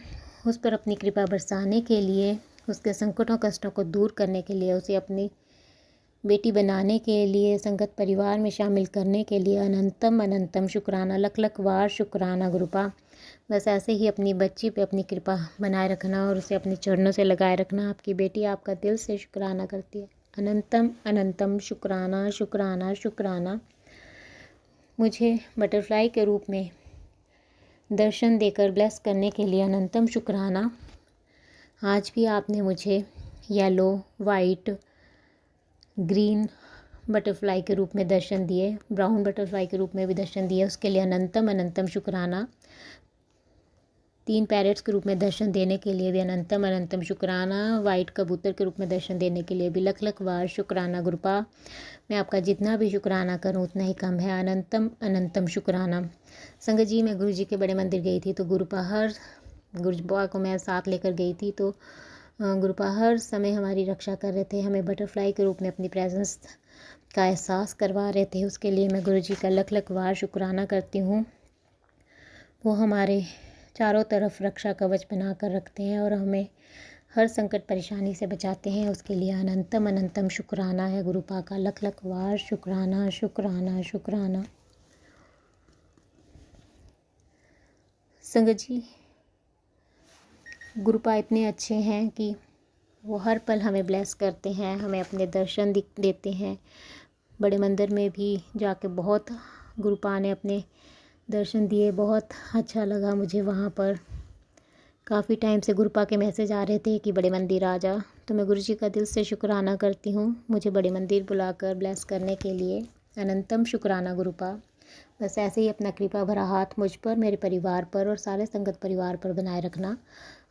उस पर अपनी कृपा बरसाने के लिए, उसके संकटों कष्टों को दूर करने के लिए, उसे अपनी बेटी बनाने के लिए, संगत परिवार में शामिल करने के लिए अनंतम अनंतम शुक्राना, लख लख वार शुक्राना गुरुपा। बस ऐसे ही अपनी बच्ची पे अपनी कृपा बनाए रखना और उसे अपने चरणों से लगाए रखना। आपकी बेटी आपका दिल से शुक्राना करती है, अनंतम अनंतम शुक्राना शुक्राना शुक्राना। मुझे बटरफ्लाई के रूप में दर्शन देकर ब्लेस करने के लिए अनंतम शुक्राना। आज भी आपने मुझे येलो, वाइट, ग्रीन बटरफ्लाई के रूप में दर्शन दिए, ब्राउन बटरफ्लाई के रूप में भी दर्शन दिए, उसके लिए अनंतम अनंतम शुक्राना। 3 पैरेट्स के रूप में दर्शन देने के लिए भी अनंतम अनंतम शुक्राना। वाइट कबूतर के रूप में दर्शन देने के लिए भी लख लख वार शुक्राना गुरुपा। मैं आपका जितना भी शुक्राना करूं उतना ही कम है, अनंतम अनंतम शुक्राना। संगत जी, मैं गुरु जी के बड़े मंदिर गई थी, तो गुरुपा को मैं साथ लेकर गई थी, तो गुरुपा हर समय हमारी रक्षा कर रहे थे, हमें बटरफ्लाई के रूप में अपनी प्रेजेंस का एहसास करवा रहे थे। उसके लिए मैं गुरु जी का लख लख वार शुक्राना करती हूँ। वो हमारे चारों तरफ रक्षा कवच बना कर रखते हैं और हमें हर संकट परेशानी से बचाते हैं। उसके लिए अनंतम अनंतम शुक्राना है गुरुपा का, लख लख वार शुक्राना शुक्राना शुक्राना। संगत जी, गुरुपा इतने अच्छे हैं कि वो हर पल हमें ब्लेस करते हैं, हमें अपने दर्शन देते हैं। बड़े मंदिर में भी जाके बहुत गुरुपा ने अपने दर्शन दिए, बहुत अच्छा लगा मुझे वहाँ पर। काफ़ी टाइम से गुरुपा के मैसेज आ रहे थे कि बड़े मंदिर आ जा, तो मैं गुरुजी का दिल से शुक्राना करती हूँ मुझे बड़े मंदिर बुलाकर ब्लेस करने के लिए। अनंतम शुक्राना गुरुपा। बस ऐसे ही अपना कृपा भरा हाथ मुझ पर, मेरे परिवार पर और सारे संगत परिवार पर बनाए रखना।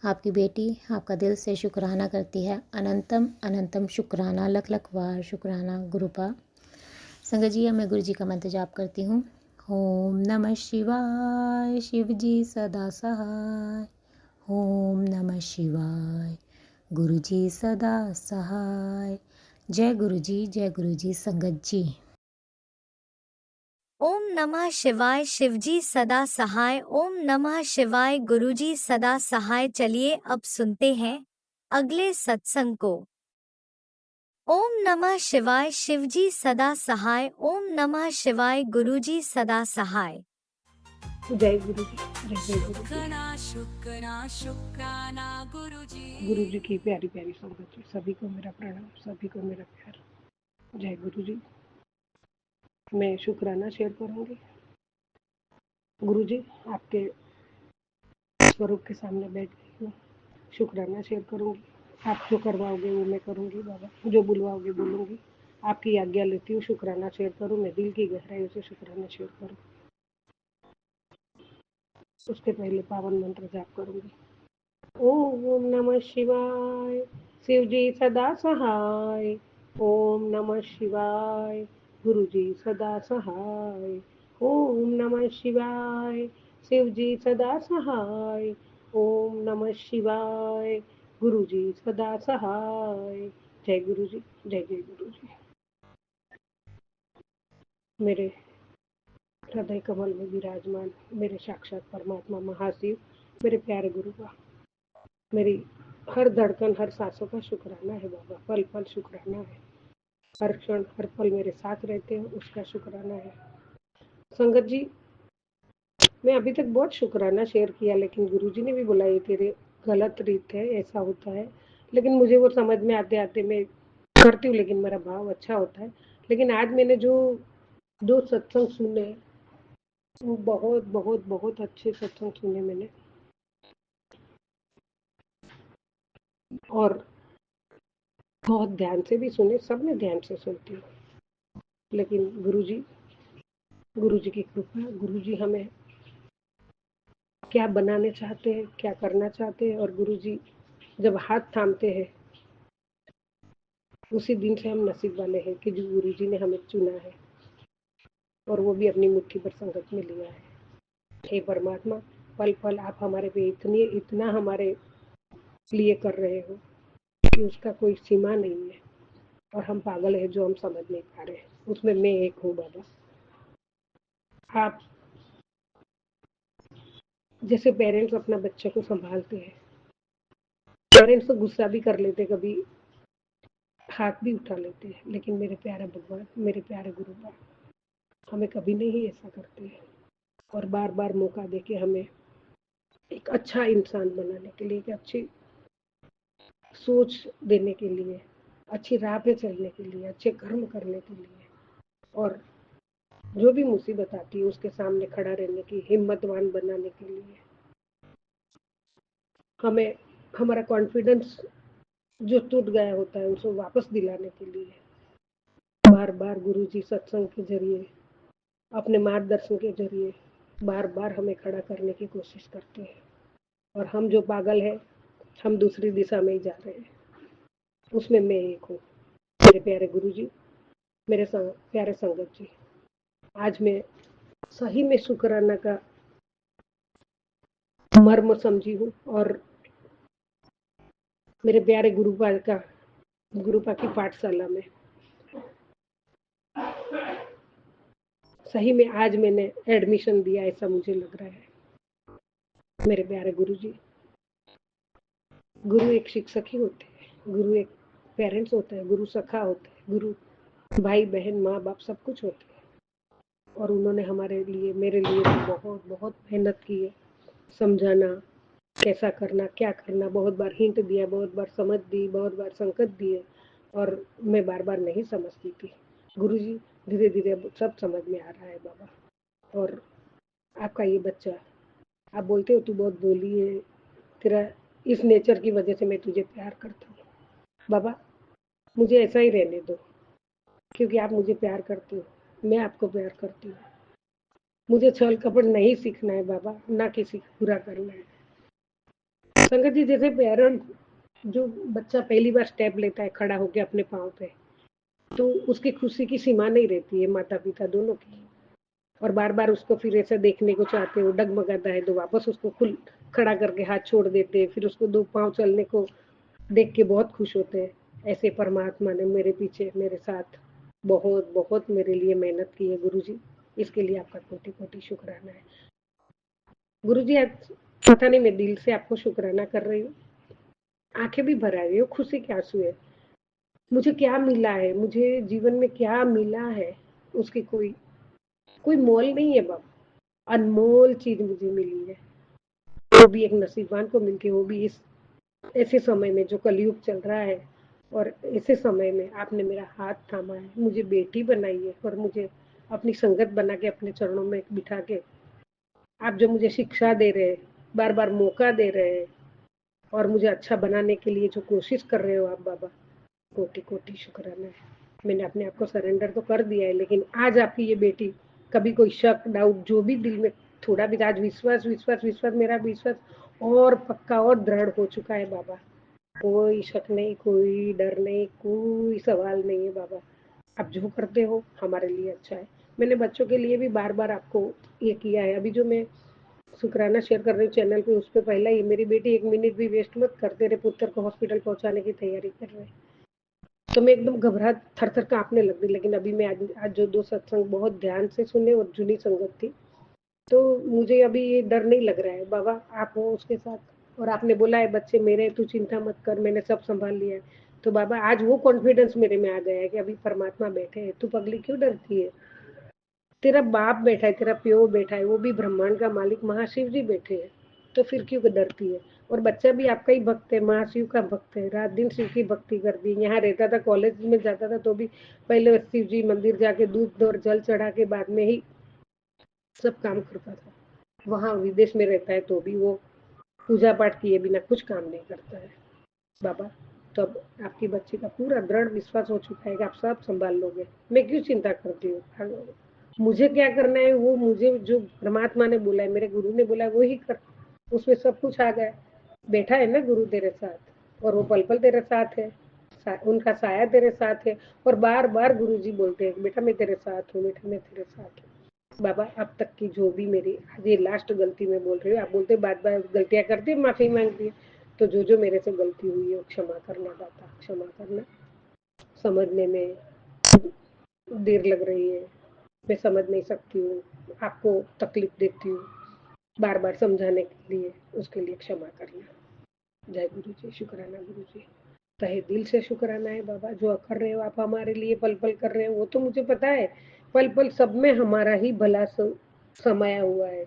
आपकी बेटी आपका दिल से शुक्राना करती है। अनंतम अनंतम शुक्राना, लख लख बार शुक्राना गुरुपा। संगत जी, अब मैं गुरु जी का मंत्र जाप करती हूँ। ओम नमः शिवाय, शिव जी सदा सहाय। ओम नमः शिवाय, गुरु जी सदा सहाय। जय गुरु जी संगत जी। ओम नमः शिवाय, शिवजी सदा सहाय। ओम नमः शिवाय, गुरुजी सदा सहाय। चलिए अब सुनते हैं अगले सत्संग को। ओम नमः शिवाय, शिवजी सदा सहाय। ओम नमः शिवाय, गुरुजी सदा सहाय। जय गुरु जी, जय गुरु जी। शुक्राना शुक्राना गुरुजी। गुरु जी की प्यारी प्यारी संगत जी, सभी को मेरा प्रणाम, सभी को मेरा प्यार। जय गुरु जी। मैं शुक्राना शेयर करूंगी। गुरु जी, आपके स्वरूप के सामने बैठ गई हूँ, शुक्राना शेयर करूंगी। आप जो करवाओगे वो मैं करूंगी बाबा, जो बुलवाओगे बोलूंगी। आपकी आज्ञा लेती हूँ, शुक्राना शेयर करूँ, मैं दिल की गहराइयों से शुक्राना शेयर करूँ। उसके पहले पावन मंत्र जाप करूंगी। ओम नमः शिवाय, शिव जी सदा सहाय। ओम नमः शिवाय, गुरु जी सदा सहाय। ओम नमः शिवाय, शिव जी सदा सहाय। ओम नमः शिवाय, गुरु जी सदा सहाय। जय गुरु जी, जय जय गुरु जी। मेरे हृदय कमल में विराजमान मेरे साक्षात परमात्मा महाशिव, मेरे प्यारे गुरु का मेरी हर धड़कन, हर सांसों का शुक्राना है बाबा, पल पल शुक्राना है। हर क्षण, हर पल मेरे साथ रहते हैं, उसका शुक्राना है। संगत जी, मैं अभी तक बहुत शुक्राना शेयर किया, लेकिन गुरुजी ने भी बोला ये तेरे गलत रीत है, ऐसा होता है। लेकिन मुझे वो समझ में आते आते मैं करती हूँ, लेकिन मेरा भाव अच्छा होता है। लेकिन आज मैंने जो 2 सत्संग सुने, वो बहुत बहुत बहुत अच्छे सत्संग सुने मैंने, और बहुत ध्यान से भी सुने। सब मैं ध्यान से सुनती हूँ, लेकिन गुरुजी की कृपा, गुरुजी हमें क्या बनाने चाहते हैं, क्या करना चाहते हैं, और गुरुजी जब हाथ थामते हैं, उसी दिन से हम नसीब वाले हैं कि जो गुरुजी ने हमें चुना है, और वो भी अपनी मुट्ठी पर संगत में लिया है। हे परमात्मा, पल पल आप हमारे पे इतना हमारे लिए कर रहे हो कि उसका कोई सीमा नहीं है, और हम पागल है जो हम समझ नहीं पा रहे हैं। उसमें मैं एक हूँ बाबा। आप जैसे पेरेंट्स अपना बच्चे को संभालते हैं, पेरेंट्स तो गुस्सा भी कर लेते, कभी हाथ भी उठा लेते हैं, लेकिन मेरे प्यारे भगवान, मेरे प्यारे गुरु हमें कभी नहीं ऐसा करते हैं, और बार बार मौका देके हमें एक अच्छा इंसान बनाने के लिए, एक अच्छी सोच देने के लिए, अच्छी राह पे चलने के लिए, अच्छे कर्म करने के लिए, और जो भी मुसीबत आती है उसके सामने खड़ा रहने की हिम्मतवान बनाने के लिए, हमें हमारा कॉन्फिडेंस जो टूट गया होता है उसे वापस दिलाने के लिए बार बार गुरुजी सत्संग के जरिए, अपने मार्गदर्शन के जरिए बार बार हमें खड़ा करने की कोशिश करते हैं। और हम जो पागल हैं, हम दूसरी दिशा में ही जा रहे हैं, उसमें मैं एक हूँ। मेरे प्यारे गुरुजी, मेरे प्यारे संगत जी, आज मैं सही में शुक्राना का मर्म समझी हूँ, और मेरे प्यारे गुरुपा की पाठशाला में सही में आज मैंने एडमिशन दिया, ऐसा मुझे लग रहा है। मेरे प्यारे गुरुजी, गुरु एक शिक्षक ही होते हैं, गुरु एक पेरेंट्स होता है, गुरु सखा होता है, गुरु भाई बहन माँ बाप सब कुछ होते हैं, और उन्होंने हमारे लिए, मेरे लिए बहुत बहुत मेहनत की है, समझाना, कैसा करना, क्या करना, बहुत बार हिंट दिया, बहुत बार समझ दी, बहुत बार संकेत दिए और मैं बार-बार नहीं समझती थी। गुरुजी धीरे-धीरे अब सब समझ में आ रहा है बाबा। और आपका ये बच्चा, आप बोलते हो तू बहुत भोली है, तेरा इस नेचर की वजह से मैं तुझे प्यार करता हूँ। बाबा मुझे ऐसा ही रहने दो, क्योंकि आप मुझे प्यार करते हो, मैं आपको प्यार करती हूँ। मुझे छल कपट नहीं सीखना है बाबा, ना किसी का बुरा करना है। संगत जी, जैसे पेरेंट जो बच्चा पहली बार स्टेप लेता है खड़ा होकर अपने पाँव पे, तो उसकी खुशी की सीमा नहीं रहती है, माता पिता दोनों की। और बार बार उसको फिर ऐसे देखने को चाहते हो, डगमगाता है तो वापस उसको खुल खड़ा करके हाथ छोड़ देते हैं, फिर उसको दो पाँव चलने को देख के बहुत खुश होते हैं। ऐसे परमात्मा ने मेरे पीछे मेरे साथ बहुत बहुत मेरे लिए मेहनत की है गुरुजी, इसके लिए आपका कोटि कोटि शुक्राना है। गुरुजी आज पता नहीं मैं दिल से आपको शुक्राना कर रही हूँ, आंखें भी भर आई हूँ, खुशी के आंसू है। मुझे क्या मिला है, मुझे जीवन में क्या मिला है, उसकी कोई कोई मोल नहीं है बाबा। अनमोल चीज मुझे मिली है, वो भी एक नसीबवान को मिलके, वो भी इस ऐसे समय में जो कलयुग चल रहा है। और ऐसे समय में आपने मेरा हाथ थामा है, मुझे बेटी बनाई है और मुझे अपनी संगत बना के अपने चरणों में बिठा के आप जो मुझे शिक्षा दे रहे हैं, बार बार मौका दे रहे हैं और मुझे अच्छा बनाने के लिए जो कोशिश कर रहे हो आप बाबा, कोटि कोटि शुक्राना है। मैंने अपने आप को सरेंडर तो कर दिया है, लेकिन आज आपकी ये बेटी कभी कोई शक डाउट जो भी दिल में थोड़ा भी, आज विश्वास विश्वास विश्वास, मेरा विश्वास और पक्का और दृढ़ हो चुका है बाबा। कोई शक नहीं, कोई डर नहीं, कोई सवाल नहीं है बाबा। आप जो करते हो हमारे लिए अच्छा है। मैंने बच्चों के लिए भी बार बार आपको ये किया है। अभी जो मैं शुक्राना शेयर कर रही हूँ चैनल पे, उस पर पहला ही मेरी बेटी 1 मिनट भी वेस्ट मत कर, तेरे पुत्र को हॉस्पिटल पहुंचाने की तैयारी कर रहे हैं। तो मैं एकदम घबराहट थर थर कांपने लग गई। लेकिन अभी मैं आज जो 2 सत्संग बहुत ध्यान से सुने और जुनी संगत थी, तो मुझे अभी ये डर नहीं लग रहा है बाबा, आप हो उसके साथ। और आपने बोला है बच्चे मेरे, तू चिंता मत कर, मैंने सब संभाल लिया है। तो बाबा आज वो कॉन्फिडेंस मेरे में आ गया है कि अभी परमात्मा बैठे हैं, तू पगली क्यों डरती है? तेरा बाप बैठा है, तेरा प्यो बैठा है, वो भी ब्रह्मांड का मालिक महाशिव जी बैठे हैं, तो फिर क्यों डरती है? और बच्चा भी आपका ही भक्त है, महाशिव का भक्त है, रात दिन शिव की भक्ति करती है। यहाँ रहता था, कॉलेज में जाता था तो भी पहले शिव जी मंदिर जाके दूध और जल चढ़ा के बाद में ही सब काम करता था। वहाँ विदेश में रहता है तो भी वो पूजा पाठ किए बिना कुछ काम नहीं करता है बाबा। तो अब आपकी बच्ची का पूरा दृढ़ विश्वास हो चुका है कि आप सब संभाल लोगे, मैं क्यों चिंता करती हूँ? मुझे क्या करना है, वो मुझे जो परमात्मा ने बोला है, मेरे गुरु ने बोला है, वो ही कर। उसमें सब कुछ आ गया। बैठा है ना गुरु तेरे साथ, और वो पल पल तेरे साथ है, उनका साया तेरे साथ है। और बार बार गुरु जी बोलते हैं बेटा मैं तेरे साथ हूँ, बेटा मैं तेरे साथ हूँ। बाबा अब तक की जो भी मेरी आज ये लास्ट गलती मैं बोल रही हूँ, आप बोलते बार बार गलतियां करती माफी मांगती है, तो जो जो मेरे से गलती हुई है वो क्षमा करना बाबा, क्षमा करना। समझने में देर लग रही है, मैं समझ नहीं सकती हूँ, आपको तकलीफ देती हूँ बार बार समझाने के लिए, उसके लिए क्षमा करना। जय गुरु जी, शुक्राना गुरु जी, तहे दिल से शुक्राना है बाबा। जो कर रहे हो आप हमारे लिए, पल पल कर रहे हो, वो तो मुझे पता है, पल पल सब में हमारा ही भला समाया हुआ है,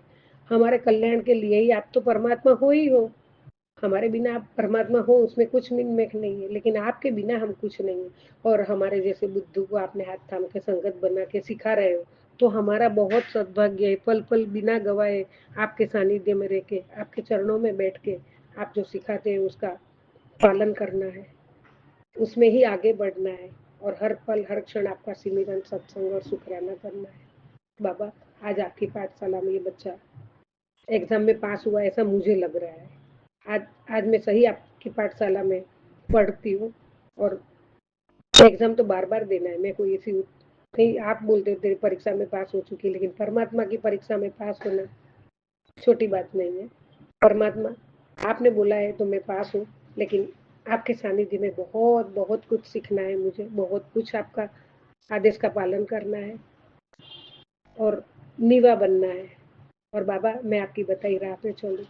हमारे कल्याण के लिए ही। आप तो परमात्मा हो ही हो, हमारे बिना आप परमात्मा हो उसमें कुछ मिनमेक नहीं है, लेकिन आपके बिना हम कुछ नहीं है। और हमारे जैसे बुद्धू को आपने हाथ थाम के संगत बना के सिखा रहे हो, तो हमारा बहुत सद्भाग्य है। पल पल बिना गवाए आपके सानिध्य में रह के, आपके चरणों में बैठ के आप जो सिखाते हैं उसका पालन करना है, उसमें ही आगे बढ़ना है। और हर पल हर क्षण आपका सिमरन सत्संग और शुक्राना करना है बाबा। आज आपकी पाठशाला में ये बच्चा एग्जाम में पास हुआ ऐसा मुझे लग रहा है। आज आज मैं सही आपकी पाठशाला में पढ़ती हूँ, और एग्जाम तो बार बार देना है, मैं कोई ऐसी नहीं। आप बोलते हो तेरी परीक्षा में पास हो चुकी, लेकिन परमात्मा की परीक्षा में पास होना छोटी बात नहीं है। परमात्मा आपने बोला है तो मैं पास हूँ, लेकिन आपके सानिध्य में बहुत बहुत कुछ सीखना है मुझे, बहुत कुछ आपका आदेश का पालन करना है और नीवा बनना है। और बाबा मैं आपकी बताई राह पे चलूँ,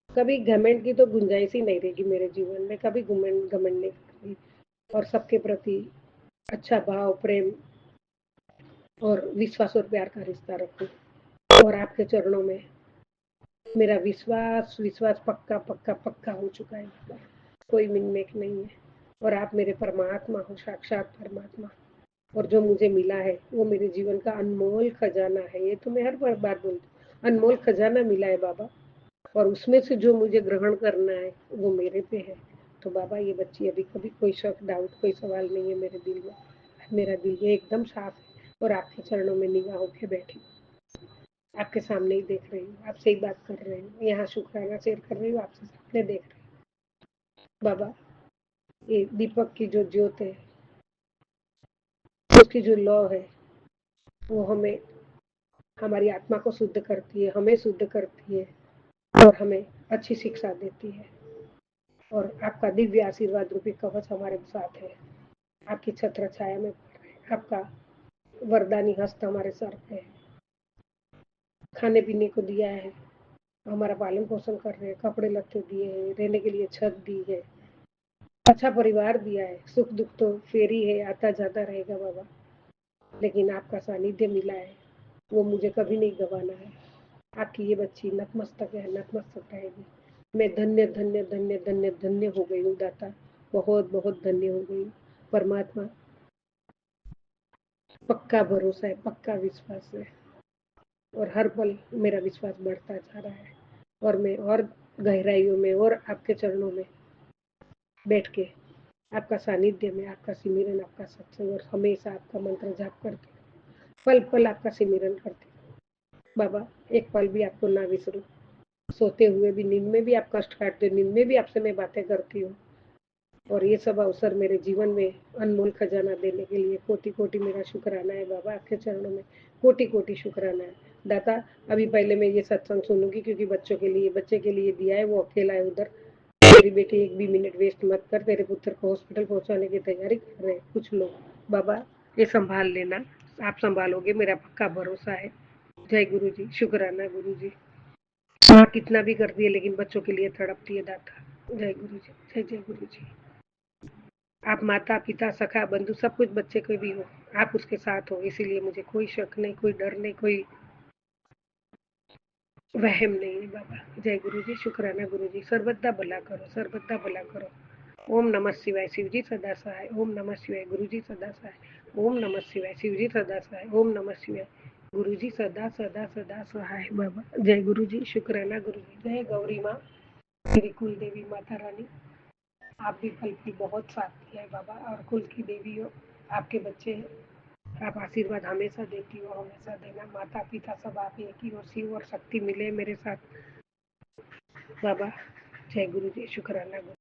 कभी घमंड की तो गुंजाइश ही नहीं रहेगी मेरे जीवन में, कभी घमंड नहीं करूंगी। और सबके प्रति अच्छा भाव, प्रेम और विश्वास और प्यार का रिश्ता रखूं, और आपके चरणों में मेरा विश्वास विश्वास पक्का पक्का पक्का हो चुका है बाबा, कोई मिनमेक नहीं है। और आप मेरे परमात्मा हो, साक्षात परमात्मा। और जो मुझे मिला है वो मेरे जीवन का अनमोल खजाना है। ये तो मैं हर बार बोलती हूँ, अनमोल खजाना मिला है बाबा। और उसमें से जो मुझे ग्रहण करना है वो मेरे पे है। तो बाबा ये बच्ची अभी कभी कोई शक डाउट कोई सवाल नहीं है मेरे दिल में। मेरा दिल एकदम साफ है और आपके चरणों में निगाह होके बैठी हूँ। आपके सामने ही देख रही हूँ, आपसे ही बात कर रही हूँ, यहाँ शुक्राना शेयर कर रही हूँ, आपसे सामने देख रही हूँ। बाबा ये दीपक की जो ज्योत है, उसकी जो लौ है, वो हमें हमारी आत्मा को शुद्ध करती है, हमें शुद्ध करती है और हमें अच्छी शिक्षा देती है। और आपका दिव्य आशीर्वाद रूपी कवच हमारे साथ है। आपकी छत्र छाया में आपका वरदानी हस्त हमारे सर पे है। खाने पीने को दिया है, हमारा पालन पोषण कर रहे हैं, कपड़े लत्ते दिए हैं, रहने के लिए छत दी है, अच्छा परिवार दिया है। सुख दुख तो फेरी है, आता जाता रहेगा बाबा, लेकिन आपका सानिध्य मिला है वो मुझे कभी नहीं गंवाना है। आपकी ये बच्ची नतमस्तक है, नतमस्तक रहेगी। मैं धन्य धन्य धन्य धन्य धन्य हो गई हूँ दाता, बहुत बहुत धन्य हो गई हूँ। परमात्मा पक्का भरोसा है, पक्का विश्वास है और हर पल मेरा विश्वास बढ़ता जा रहा है। और मैं और गहराइयों में और आपके चरणों में बैठ के आपका सानिध्य में आपका सिमरन, आपका सत्संग और हमेशा आपका मंत्र जाप करती हूँ। पल पल आपका सिमरन करती हूँ बाबा, एक पल भी आपको ना विसरूं। सोते हुए भी, नींद में भी आप कष्ट काटते हो, नींद में भी आपसे मैं बातें करती हूँ। और ये सब अवसर मेरे जीवन में अनमोल खजाना देने के लिए कोटि कोटि मेरा शुक्राना है बाबा, आपके चरणों में कोटि कोटि शुक्राना है दाता। अभी पहले मैं ये सत्संग सुनूंगी क्योंकि बच्चे के लिए दिया है, वो अकेला है उधर। मेरी बेटी एक भी मिनट वेस्ट मत कर, तेरे पुत्र को हॉस्पिटल पहुंचाने की तैयारी कर रहे हैं कुछ लोग। बाबा ये संभाल लेना, आप संभालोगे, मेरा पक्का भरोसा है। जय गुरु जी, शुक्राना गुरु जी। माँ कितना भी करती है लेकिन बच्चों के लिए तड़पती है दाता। जय गुरु जी, जय जय गुरु जी। आप माता पिता सखा बंधु सब कुछ बच्चे को भी हो, आप उसके साथ हो, इसीलिए मुझे कोई शक नहीं, कोई डर नहीं, कोई वहम नहीं है बाबा। जय गुरु जी, शुक्राना गुरु जी। सर्वदा भला करो, सर्वदा भला करो। ओम नमः शिवाय, शिव जी सदा सहाय। ओम नमः शिवाय, गुरु जी सदा सहाय। ओम नमः शिवाय, शिव जी सदा सहाय। ओम नमः शिवाय, गुरु जी सदा सदा सदा सहाय बाबा। जय गुरु जी, शुक्राना गुरु जी। जय गौरी माँ, मेरी कुल देवी माता रानी, आप भी फल की बहुत साथ दिया है बाबा, और कुल की देवी हो, आपके बच्चे हैं, आप आशीर्वाद हमेशा देती हो, हमेशा देना। माता पिता सब आप एक ही हो, शिव और शक्ति मिले मेरे साथ बाबा। जय गुरु जी, शुक्राना गुरु।